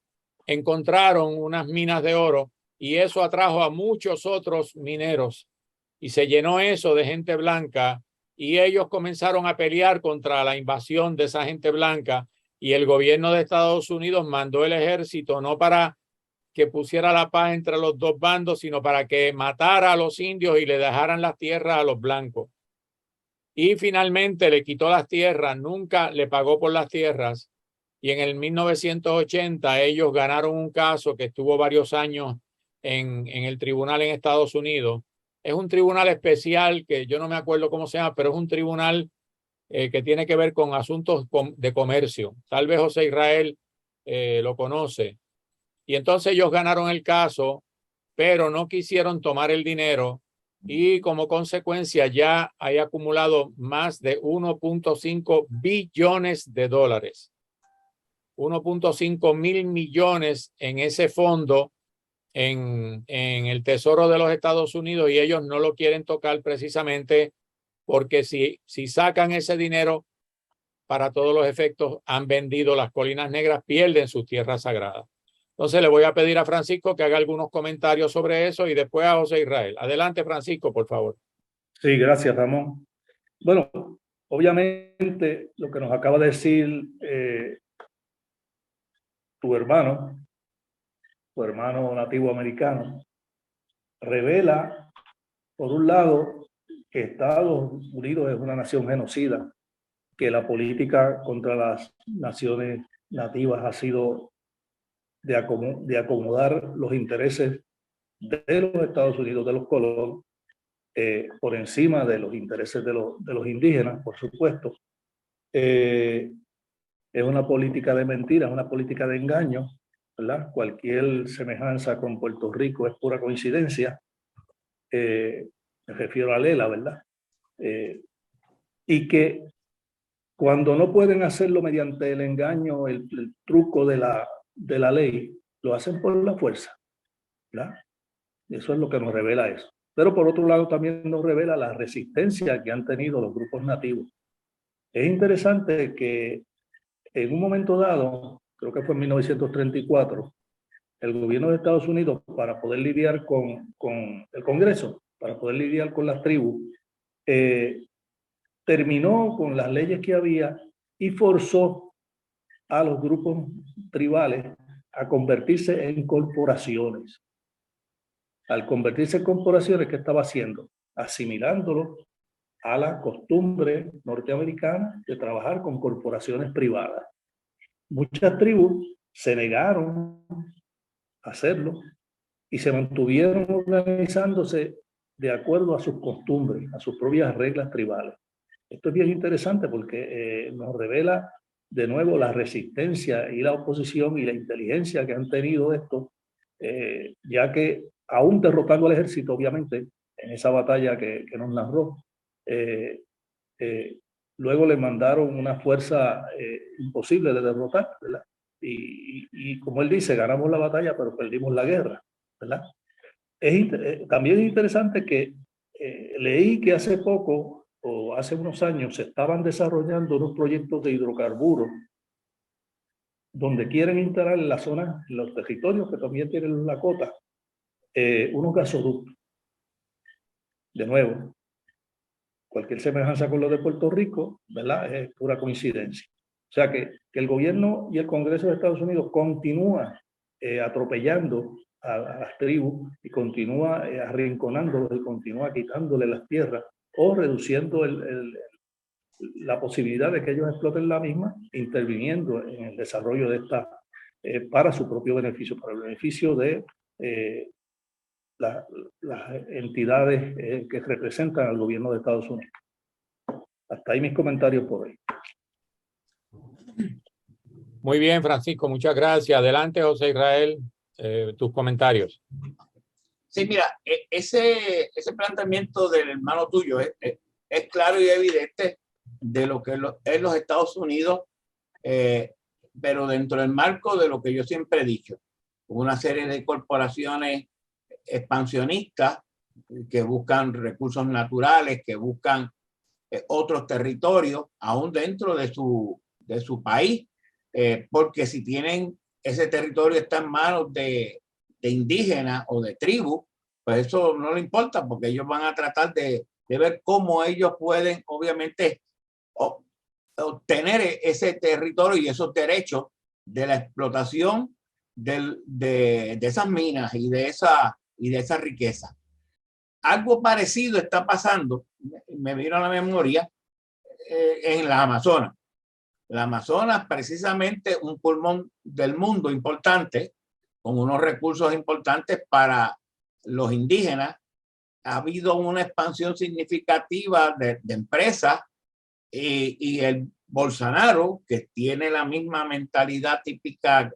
encontraron unas minas de oro, y eso atrajo a muchos otros mineros y se llenó eso de gente blanca, y ellos comenzaron a pelear contra la invasión de esa gente blanca, y el gobierno de Estados Unidos mandó el ejército no para que pusiera la paz entre los dos bandos, sino para que matara a los indios y le dejaran las tierras a los blancos. Y finalmente le quitó las tierras, nunca le pagó por las tierras. Y en el 1980 ellos ganaron un caso que estuvo varios años en el tribunal en Estados Unidos. Es un tribunal especial que yo no me acuerdo cómo se llama, pero es un tribunal que tiene que ver con asuntos de comercio. Tal vez José Israel lo conoce. Y entonces ellos ganaron el caso, pero no quisieron tomar el dinero, y como consecuencia ya hay acumulado más de 1.5 billones de dólares. 1.5 mil millones en ese fondo en el Tesoro de los Estados Unidos y ellos no lo quieren tocar precisamente porque si sacan ese dinero, para todos los efectos, han vendido las Colinas Negras, pierden sus tierras sagradas. Entonces le voy a pedir a Francisco que haga algunos comentarios sobre eso y después a José Israel. Adelante, Francisco, por favor. Sí, gracias, Ramón. Bueno, obviamente lo que nos acaba de decir tu hermano nativo americano, revela, por un lado, que Estados Unidos es una nación genocida, que la política contra las naciones nativas ha sido de acomodar los intereses de los Estados Unidos, de los colonos, por encima de los intereses de los indígenas, por supuesto. Es una política de mentiras, una política de engaño, ¿verdad? Cualquier semejanza con Puerto Rico es pura coincidencia. Me refiero a Lela, ¿verdad? Y que cuando no pueden hacerlo mediante el engaño, el truco de la ley, lo hacen por la fuerza, ¿verdad? Eso es lo que nos revela eso. Pero por otro lado también nos revela la resistencia que han tenido los grupos nativos. Es interesante que en un momento dado, creo que fue en 1934, el gobierno de Estados Unidos, para poder lidiar con el Congreso, para poder lidiar con las tribus, terminó con las leyes que había y forzó a los grupos tribales a convertirse en corporaciones. Al convertirse en corporaciones, ¿qué estaba haciendo? Asimilándolo a la costumbre norteamericana de trabajar con corporaciones privadas. Muchas tribus se negaron a hacerlo y se mantuvieron organizándose de acuerdo a sus costumbres, a sus propias reglas tribales. Esto es bien interesante porque nos revela de nuevo la resistencia y la oposición y la inteligencia que han tenido esto, ya que aún derrotando al ejército, obviamente, en esa batalla que nos narró, luego le mandaron una fuerza imposible de derrotar, ¿verdad? Y como él dice, ganamos la batalla, pero perdimos la guerra, ¿verdad? También es interesante que leí que hace poco, o hace unos años, se estaban desarrollando unos proyectos de hidrocarburos donde quieren instalar en la zona, en los territorios que también tienen los Lakotas, unos gasoductos. De nuevo, cualquier semejanza con lo de Puerto Rico, ¿verdad? Es pura coincidencia. O sea que el gobierno y el Congreso de Estados Unidos continúa atropellando a las tribus y continúa arrinconándolos y continúa quitándole las tierras o reduciendo la posibilidad de que ellos exploten la misma, interviniendo en el desarrollo de esta para su propio beneficio, para el beneficio de las entidades que representan al gobierno de Estados Unidos. Hasta ahí mis comentarios por hoy. Muy bien, Francisco, muchas gracias. Adelante, José Israel, tus comentarios. Sí, mira, ese planteamiento del hermano tuyo es claro y evidente de lo que es los Estados Unidos, pero dentro del marco de lo que yo siempre he dicho, una serie de corporaciones expansionistas que buscan recursos naturales, que buscan otros territorios, aún dentro de su país, porque si tienen ese territorio está en manos de indígenas o de tribus, pues eso no le importa, porque ellos van a tratar de ver cómo ellos pueden, obviamente, obtener ese territorio y esos derechos de la explotación de esas minas y de esa riqueza. Algo parecido está pasando, me vino a la memoria, en las Amazonas. La Amazonas, precisamente un pulmón del mundo importante, con unos recursos importantes para los indígenas. Ha habido una expansión significativa de empresas y el Bolsonaro, que tiene la misma mentalidad típica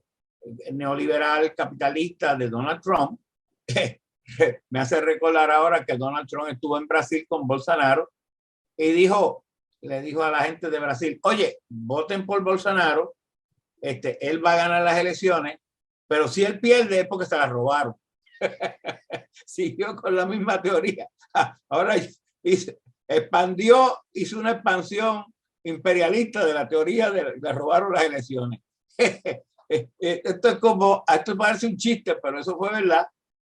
neoliberal capitalista de Donald Trump, me hace recordar ahora que Donald Trump estuvo en Brasil con Bolsonaro y le dijo a la gente de Brasil, oye, voten por Bolsonaro, él va a ganar las elecciones, pero si él pierde es porque se las robaron. siguió con la misma teoría. Ahora hizo una expansión imperialista de la teoría de robaron las elecciones. Esto parece un chiste, pero eso fue verdad.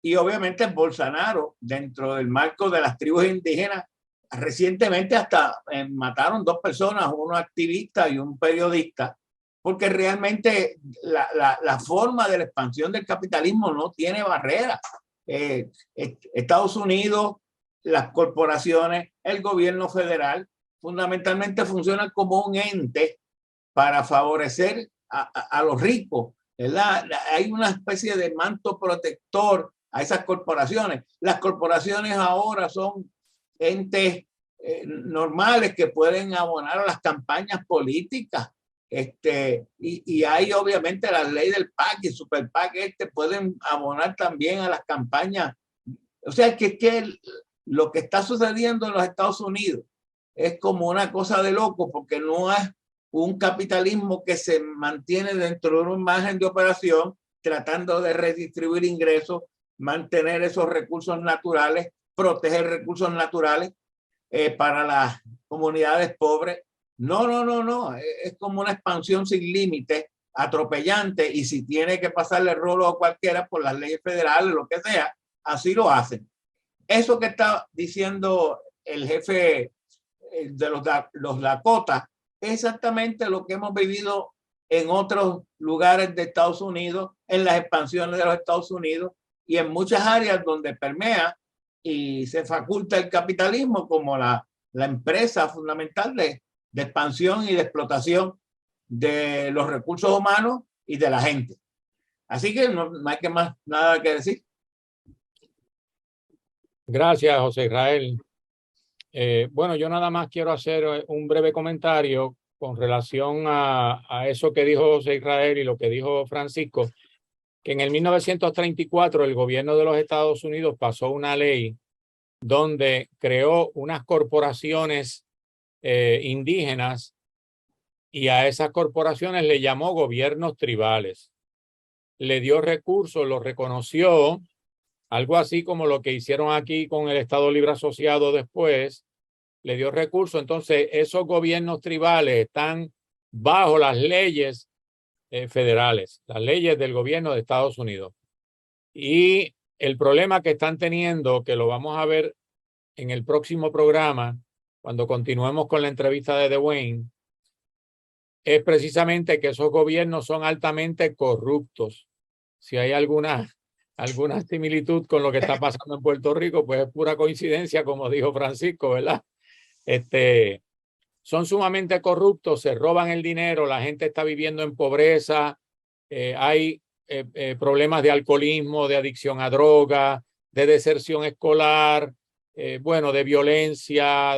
Y obviamente Bolsonaro, dentro del marco de las tribus indígenas, recientemente hasta mataron 2 personas, uno activista y un periodista, porque realmente la forma de la expansión del capitalismo no tiene barreras. Estados Unidos, las corporaciones, el gobierno federal, fundamentalmente funcionan como un ente para favorecer a los ricos, ¿verdad? Hay una especie de manto protector a esas corporaciones. Las corporaciones ahora son entes normales que pueden abonar a las campañas políticas. Y hay obviamente la ley del PAC y Super PAC pueden abonar también a las campañas. O sea que lo que está sucediendo en los Estados Unidos es como una cosa de loco, porque no es un capitalismo que se mantiene dentro de un margen de operación, tratando de redistribuir ingresos, mantener esos recursos naturales, proteger recursos naturales para las comunidades pobres. No. Es como una expansión sin límite, atropellante, y si tiene que pasarle el rolo a cualquiera por las leyes federales, lo que sea, así lo hacen. Eso que está diciendo el jefe de los Lakota es exactamente lo que hemos vivido en otros lugares de Estados Unidos, en las expansiones de los Estados Unidos y en muchas áreas donde permea y se faculta el capitalismo como la empresa fundamental de expansión y de explotación de los recursos humanos y de la gente. Así que no hay nada que decir. Gracias, José Israel. Bueno, yo nada más quiero hacer un breve comentario con relación a eso que dijo José Israel y lo que dijo Francisco, que en el 1934 el gobierno de los Estados Unidos pasó una ley donde creó unas corporaciones indígenas, y a esas corporaciones le llamó gobiernos tribales. Le dio recursos, los reconoció, algo así como lo que hicieron aquí con el Estado Libre Asociado después, le dio recursos. Entonces, esos gobiernos tribales están bajo las leyes federales, las leyes del gobierno de Estados Unidos. Y el problema que están teniendo, que lo vamos a ver en el próximo programa, cuando continuemos con la entrevista de Dwayne, es precisamente que esos gobiernos son altamente corruptos. Si hay alguna similitud con lo que está pasando en Puerto Rico, pues es pura coincidencia, como dijo Francisco, ¿verdad? Son sumamente corruptos, se roban el dinero, la gente está viviendo en pobreza, hay problemas de alcoholismo, de adicción a droga, de deserción escolar, bueno, de violencia,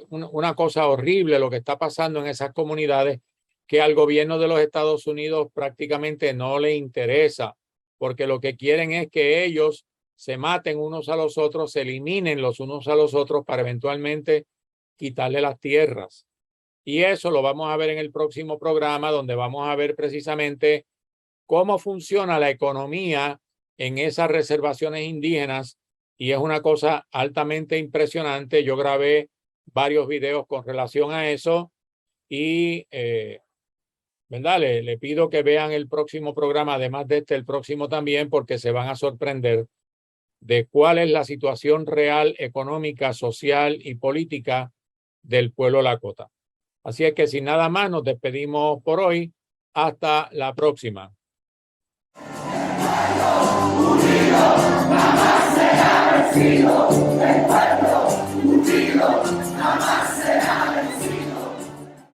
una cosa horrible lo que está pasando en esas comunidades, que al gobierno de los Estados Unidos prácticamente no le interesa, porque lo que quieren es que ellos se maten unos a los otros, se eliminen los unos a los otros para eventualmente quitarle las tierras. Y eso lo vamos a ver en el próximo programa, donde vamos a ver precisamente cómo funciona la economía en esas reservaciones indígenas, y es una cosa altamente impresionante. Yo grabé varios videos con relación a eso y ¿verdad? Le pido que vean el próximo programa, además de el próximo también, porque se van a sorprender de cuál es la situación real, económica, social y política del pueblo Lakota. Así es que sin nada más, nos despedimos por hoy. Hasta la próxima.